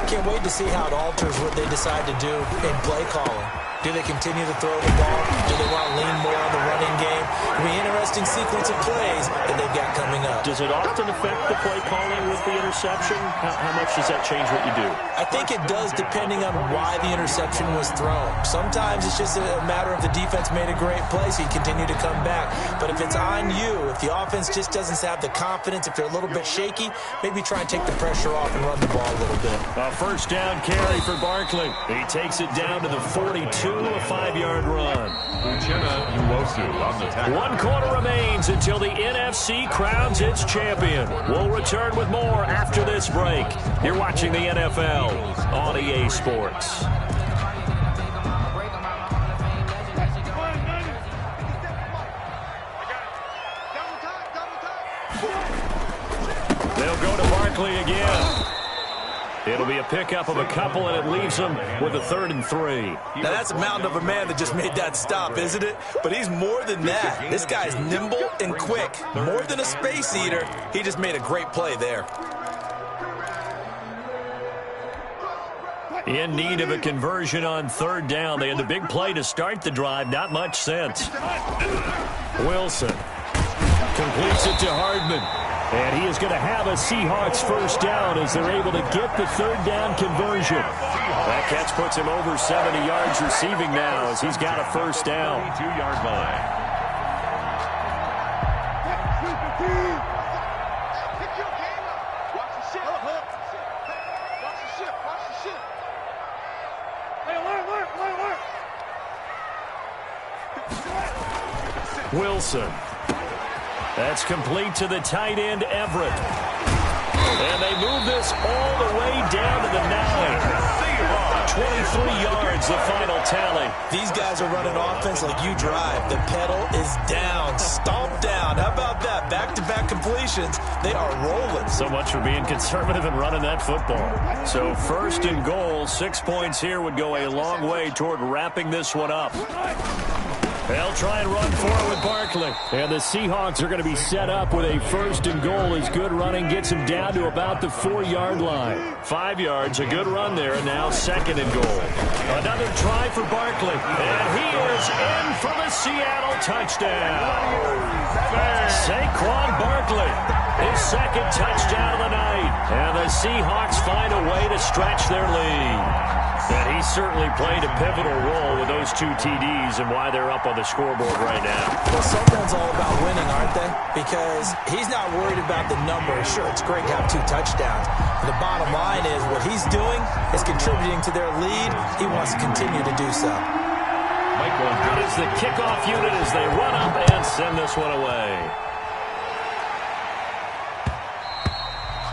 Speaker 2: Can't wait to see how it alters what they decide to do in play calling. Do they continue to throw the ball? Do they want to lean more on the running game? It'll be an interesting sequence of plays that they've got coming up.
Speaker 1: Does it often affect the play calling with the interception? How much does that change what you do?
Speaker 2: I think it does depending on why the interception was thrown. Sometimes it's just a matter of the defense made a great play, so you continue to come back. But if it's on you, if the offense just doesn't have the confidence, if they're a little bit shaky, maybe try and take the pressure off and run the ball a little bit.
Speaker 1: A first down carry for Barkley. He takes it down to the 42, a 5-yard run.
Speaker 3: On the tackle.
Speaker 1: 1 quarter remains until the NFC crowns its champion. We'll return with more after this break. You're watching the NFL on EA Sports. They'll go to Barkley again. It'll be a pickup of a couple, and it leaves them with a 3rd and 3.
Speaker 2: Now, that's a mountain of a man that just made that stop, isn't it? But he's more than that. This guy's nimble and quick. More than a space eater, he just made a great play there.
Speaker 1: In need of a conversion on 3rd down. They had the big play to start the drive. Not much sense. Wilson completes it to Hardman. And he is going to have a Seahawks first down as they're able to get the 3rd down conversion. That catch puts him over 70 yards receiving now as he's got a first down.
Speaker 3: 2-yard line.
Speaker 1: Wilson. That's complete to the tight end, Everett. And they move this all the way down to the 9. 23 yards, the final tally.
Speaker 2: These guys are running offense like you drive. The pedal is down, stomp down. How about that? Back-to-back completions. They are rolling.
Speaker 1: So much for being conservative and running that football. So 1st and goal, 6 points here would go a long way toward wrapping this one up. They'll try and run forward with Barkley. And the Seahawks are going to be set up with a 1st and goal as good running gets them down to about the 4-yard line. 5 yards, a good run there, and now 2nd and goal. Another try for Barkley. And he is in for the Seattle touchdown. Saquon Barkley, his 2nd touchdown of the night. And the Seahawks find a way to stretch their lead. And he certainly played a pivotal role with those 2 TDs and why they're up on the scoreboard right now.
Speaker 2: Well, someone's all about winning, aren't they? Because he's not worried about the number. Sure, it's great to have 2 touchdowns. But the bottom line is what he's doing is contributing to their lead. He wants to continue to do so.
Speaker 1: Out is the kickoff unit as they run up and send this one away.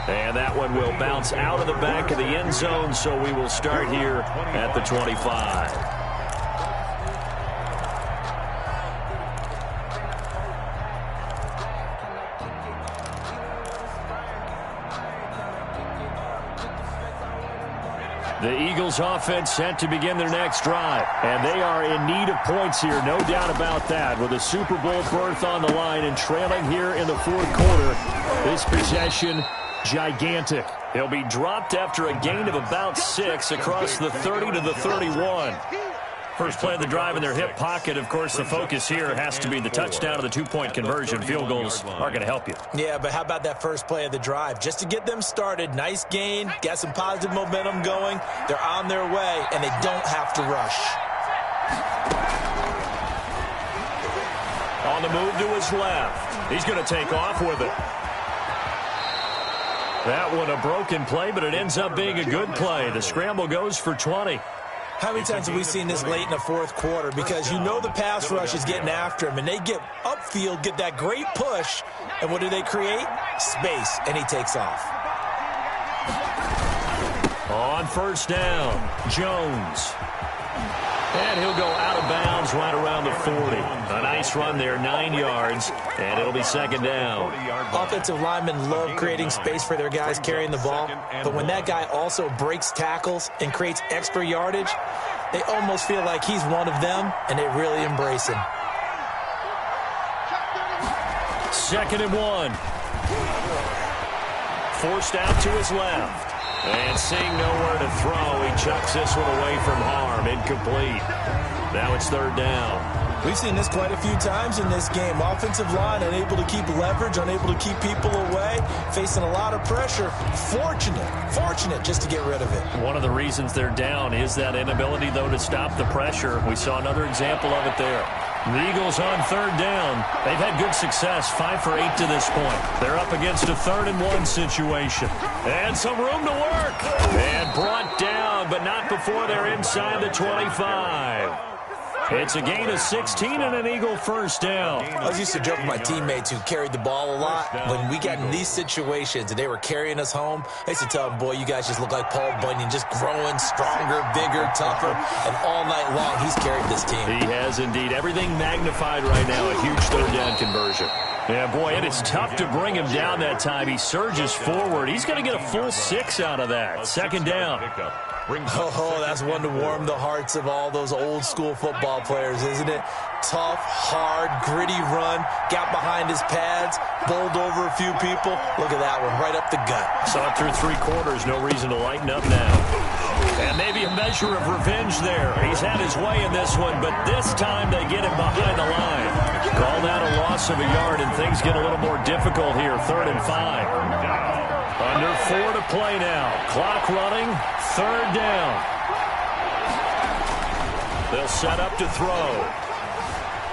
Speaker 1: And that one will bounce out of the back of the end zone, so we will start here at the 25. The Eagles offense set to begin their next drive, and they are in need of points here, no doubt about that. With a Super Bowl berth on the line and trailing here in the 4th quarter, this possession gigantic. He'll be dropped after a gain of about 6 across the 30 to the 31. First play of the drive in their hip pocket. Of course, the focus here has to be the touchdown of the 2-point conversion. Field goals aren't going to help you.
Speaker 2: Yeah, but how about that first play of the drive? Just to get them started, nice gain, got some positive momentum going. They're on their way, and they don't have to rush.
Speaker 1: On the move to his left. He's going to take off with it. That one a broken play, but it ends up being a good play. The scramble goes for 20.
Speaker 2: How many times have we seen this late in the 4th quarter? Because you know the pass rush is getting after him, and they get upfield, get that great push, and what do they create? Space, and he takes off.
Speaker 1: On first down, Jones. And he'll go out of bounds right around the 40. A nice run there, 9 yards, and it'll be 2nd down.
Speaker 2: Offensive linemen love creating space for their guys carrying the ball, but when that guy also breaks tackles and creates extra yardage, they almost feel like he's one of them, and they really embrace him.
Speaker 1: 2nd and 1. Forced out to his left. And seeing nowhere to throw, he chucks this one away from harm. Incomplete. Now it's 3rd down.
Speaker 2: We've seen this quite a few times in this game. Offensive line unable to keep leverage, unable to keep people away, facing a lot of pressure. Fortunate just to get rid of it.
Speaker 1: One of the reasons they're down is that inability, though, to stop the pressure. We saw another example of it there. The Eagles on 3rd down. They've had good success, 5 for 8 to this point. They're up against a 3rd and 1 situation. And some room to work. And brought down, but not before they're inside the 25. It's a gain of 16 and an Eagle first down.
Speaker 2: I was used to joke with my teammates who carried the ball a lot. When we got in these situations and they were carrying us home, I used to tell them, boy, you guys just look like Paul Bunyan, just growing stronger, bigger, tougher. And all night long, he's carried this team.
Speaker 1: He has indeed. Everything magnified right now. A huge 3rd down conversion. Yeah, boy, it is tough to bring him down that time. He surges forward. He's going to get a full 6 out of that. 2nd down.
Speaker 2: Oh, that's one to warm the hearts of all those old school football players, isn't it? Tough, hard, gritty run, got behind his pads, bowled over a few people. Look at that one, right up the gut.
Speaker 1: Saw it through 3 quarters, no reason to lighten up now. And maybe a measure of revenge there. He's had his way in this one, but this time they get him behind the line. Call that a loss of a yard, and things get a little more difficult here, 3rd and 5. Under 4 to play now. Clock running, 3rd down. They'll set up to throw.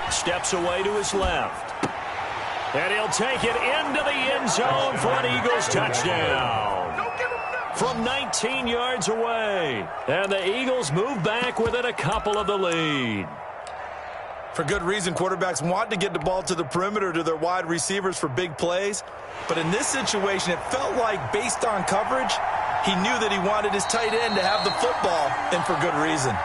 Speaker 1: Steps away to his left. And he'll take it into the end zone for an Eagles touchdown. From 19 yards away. And the Eagles move back within a couple of the lead.
Speaker 2: For good reason, quarterbacks want to get the ball to the perimeter to their wide receivers for big plays. But in this situation, it felt like, based on coverage, he knew that he wanted his tight end to have the football, and for good reason.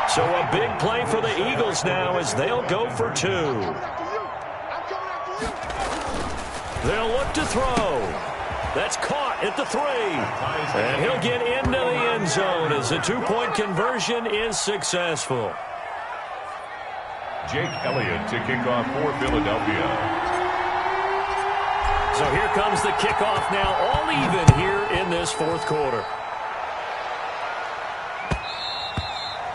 Speaker 1: So a big play for the Eagles now as they'll go for 2. They'll look to throw. That's caught at the 3. And he'll get into the end zone as the 2-point conversion is successful.
Speaker 3: Jake Elliott to kick off for Philadelphia.
Speaker 1: So here comes the kickoff now, all even here in this 4th quarter.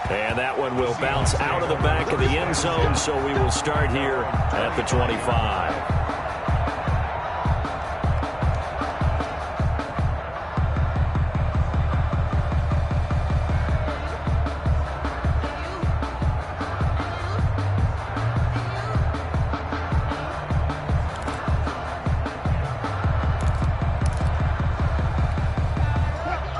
Speaker 1: And that one will bounce out of the back of the end zone, so we will start here at the 25.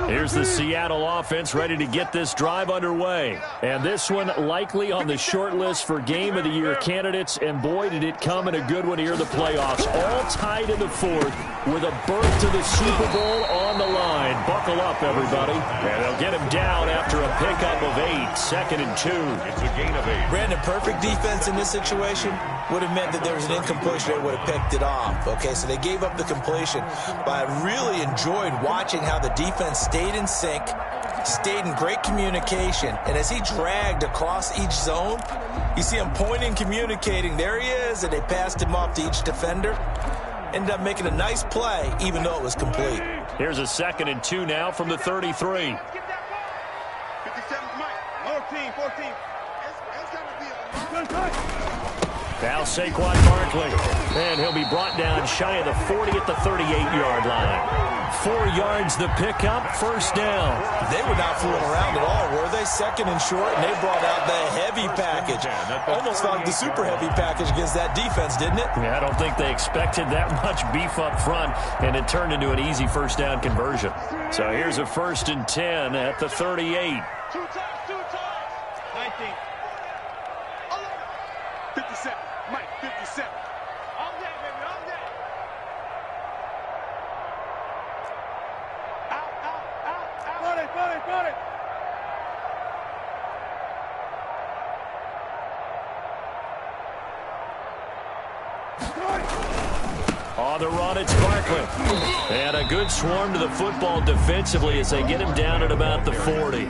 Speaker 1: Here's the Seattle offense ready to get this drive underway. And this one likely on the short list for Game of the Year candidates. And boy, did it come in a good one here, the playoffs. All tied in the 4th with a berth to the Super Bowl on the line. Buckle up, everybody. And they'll get him down after a pickup of 8. 2nd and 2.
Speaker 3: It's a gain of 8.
Speaker 2: Brandon, perfect defense in this situation would have meant that there was an incompletion. They would have picked it off. Okay, so they gave up the completion. But I really enjoyed watching how the defense stayed in sync, stayed in great communication, and as he dragged across each zone, you see him pointing, communicating. There he is, and they passed him off to each defender. Ended up making a nice play, even though it was complete.
Speaker 1: Here's a 2nd and 2 now from the 33.
Speaker 5: 57's Mike. 14. It's got to be a
Speaker 1: Now Saquon Barkley, and he'll be brought down shy of the 40 at the 38-yard line. 4 yards the pickup, 1st down.
Speaker 2: They were not fooling around at all, were they? 2nd and short, and they brought out the heavy package. Almost felt like the super heavy package against that defense, didn't it?
Speaker 1: Yeah, I don't think they expected that much beef up front, and it turned into an easy 1st down conversion. So here's a 1st and 10 at the 38.
Speaker 5: 2 times. 19. 57. Mike, 57. All day, baby, all day. Out. Got it.
Speaker 1: On the run, it's Barkley. And a good swarm to the football defensively as they get him down at about the 40.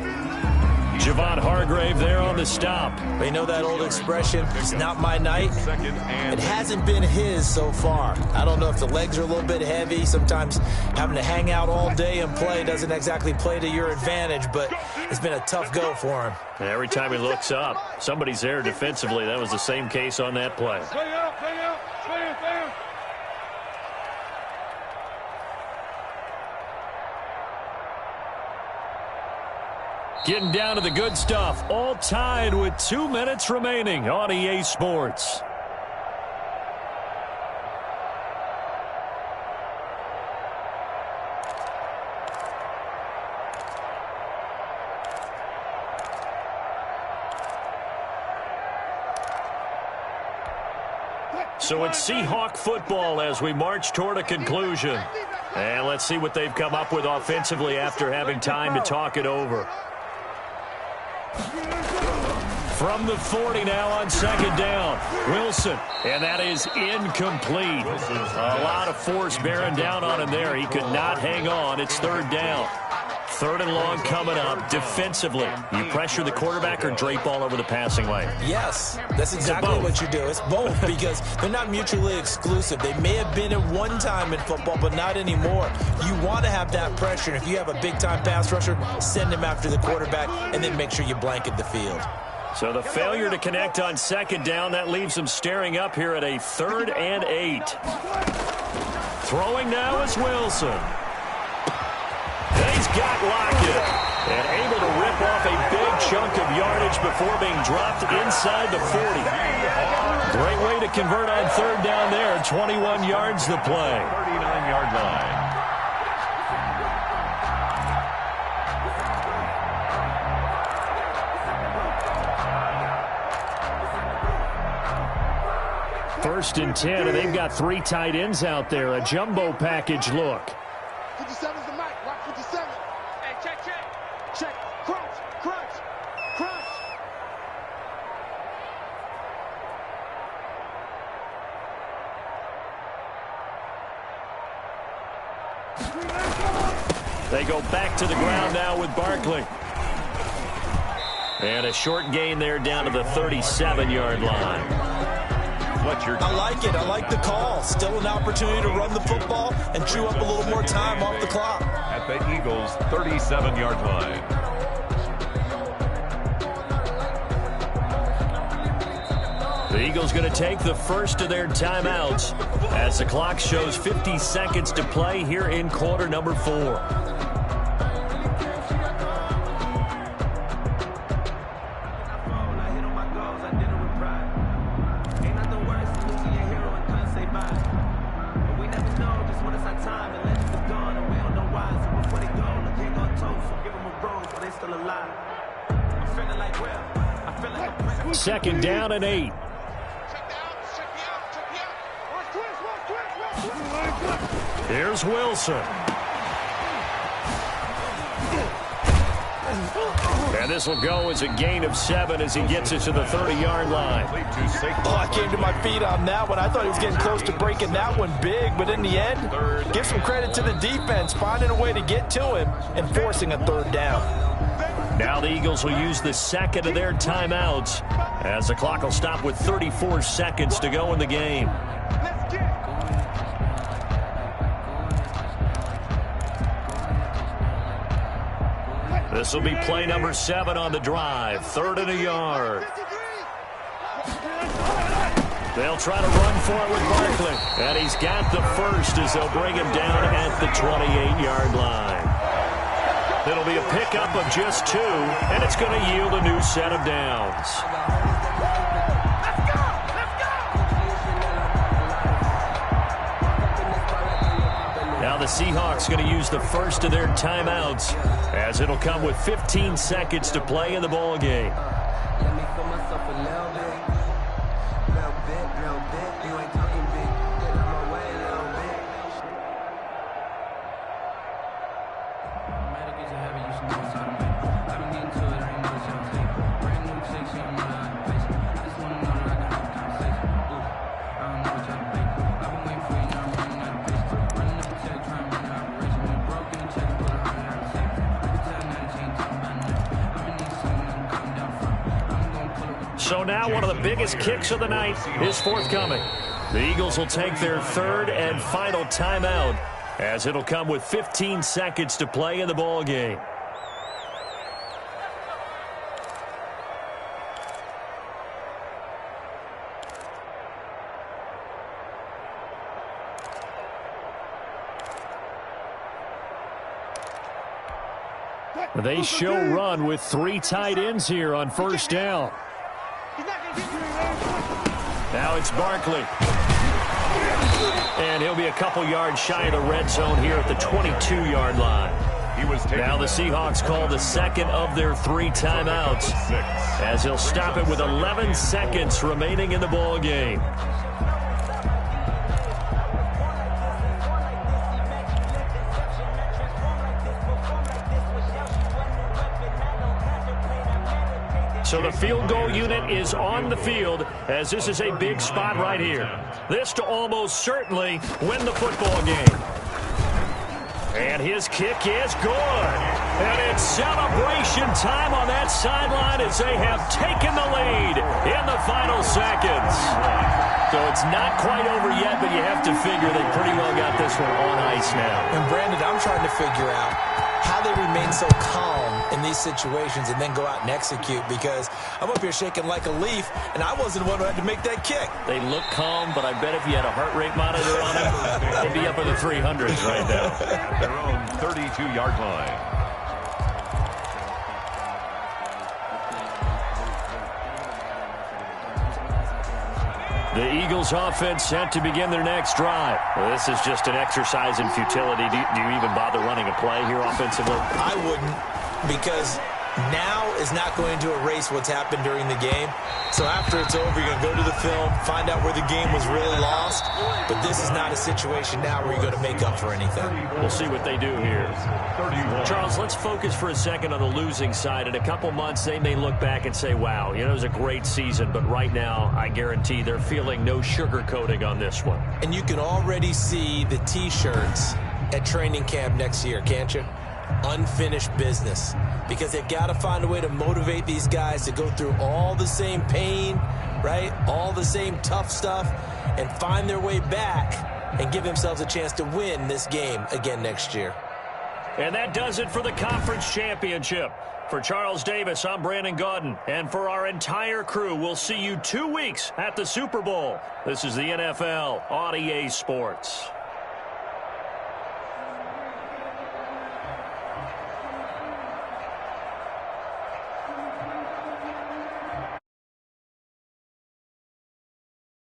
Speaker 1: Javon Hargrave there on the stop.
Speaker 2: You know that old expression, it's not my night? It hasn't been his so far. I don't know if the legs are a little bit heavy. Sometimes having to hang out all day and play doesn't exactly play to your advantage, but it's been a tough go for him.
Speaker 1: And every time he looks up, somebody's there defensively. That was the same case on that play.
Speaker 5: Stay out, stay out, stay out.
Speaker 1: Getting down to the good stuff. All tied with 2 minutes remaining on EA Sports. So it's Seahawk football as we march toward a conclusion. And let's see what they've come up with offensively after having time to talk it over. From the 40 now on second down. Wilson, and that is incomplete. A lot of force bearing down on him there. He could not hang on. It's third down. Third and long coming up. Defensively, you pressure the quarterback or drape all over the passing lane?
Speaker 2: Yes, that's exactly what you do. It's both because they're not mutually exclusive. They may have been at one time in football, but not anymore. You want to have that pressure. If you have a big-time pass rusher, send him after the quarterback and then make sure you blanket the field.
Speaker 1: So the failure to connect on second down, that leaves them staring up here at a 3rd and 8. Throwing now is Wilson. And he's got Lockett. And able to rip off a big chunk of yardage before being dropped inside the 40. Great way to convert on third down there. 21 yards the play.
Speaker 3: 39-yard line.
Speaker 1: First and 10, and they've got 3 tight ends out there. A jumbo package look.
Speaker 5: 57's the mic. Watch 57. Hey, check. Check. Crunch.
Speaker 1: They go back to the ground now with Barkley. And a short gain there down to the 37-yard line.
Speaker 2: I like it. I like the call. Still an opportunity to run the football and chew up a little more time off the clock.
Speaker 3: At the Eagles' 37-yard line.
Speaker 1: The Eagles going to take the first of their timeouts as the clock shows 50 seconds to play here in quarter number 4. Second down and 8. Here's Wilson. And this will go as a gain of 7 as he gets it to the 30-yard line.
Speaker 2: Oh, I came to my feet on that one. I thought he was getting close to breaking that one big, but in the end, give some credit to the defense, finding a way to get to him and forcing a third down.
Speaker 1: Now the Eagles will use the second of their timeouts as the clock will stop with 34 seconds to go in the game. This will be play number 7 on the drive. 3rd and a yard. They'll try to run for it with Barkley. And he's got the first as they'll bring him down at the 28-yard line. It'll be a pickup of just 2, and it's going to yield a new set of downs. Now the Seahawks going to use the first of their timeouts as it'll come with 15 seconds to play in the ball game.
Speaker 4: Let me feel myself a little bit. You ain't talking big. Get out my way a little bit.
Speaker 1: So now one of the biggest kicks of the night is forthcoming. The Eagles will take their third and final timeout, as it'll come with 15 seconds to play in the ball game. They show run with 3 tight ends here on first down. Now it's Barkley. And he'll be a couple yards shy of the red zone here at the 22-yard line. Now the Seahawks call the second of their 3 timeouts, as he'll stop it with 11 seconds remaining in the ball game. So the field goal unit is on the field, as this is a big spot right here. This to almost certainly win the football game. And his kick is good. And it's celebration time on that sideline as they have taken the lead in the final seconds. So it's not quite over yet, but you have to figure they pretty well got this one on ice now.
Speaker 2: And Brandon, I'm trying to figure out how they remain so calm in these situations and then go out and execute, because I'm up here shaking like a leaf, and I wasn't the one who had to make that kick.
Speaker 1: They look calm, but I bet if you had a heart rate monitor on them, they'd be up in the 300s right now.
Speaker 3: Their own 32-yard line.
Speaker 1: The Eagles offense set to begin their next drive. Well, this is just an exercise in futility. Do you even bother running a play here offensively?
Speaker 2: I wouldn't, because now is not going to erase what's happened during the game. So after it's over, you're going to go to the film, find out where the game was really lost. But this is not a situation now where you're going to make up for anything.
Speaker 1: We'll see what they do here. Charles, let's focus for a second on the losing side. In a couple months, they may look back and say, wow, it was a great season. But right now, I guarantee they're feeling no sugarcoating on this one.
Speaker 2: And you can already see the T-shirts at training camp next year, can't you? Unfinished business, because they've got to find a way to motivate these guys to go through all the same pain, right? All the same tough stuff, and find their way back and give themselves a chance to win this game again next year.
Speaker 1: And that does it for the conference championship. For Charles Davis, I'm Brandon Gaudin, and for our entire crew, we'll see you 2 weeks at the Super Bowl. This is the NFL on EA Sports.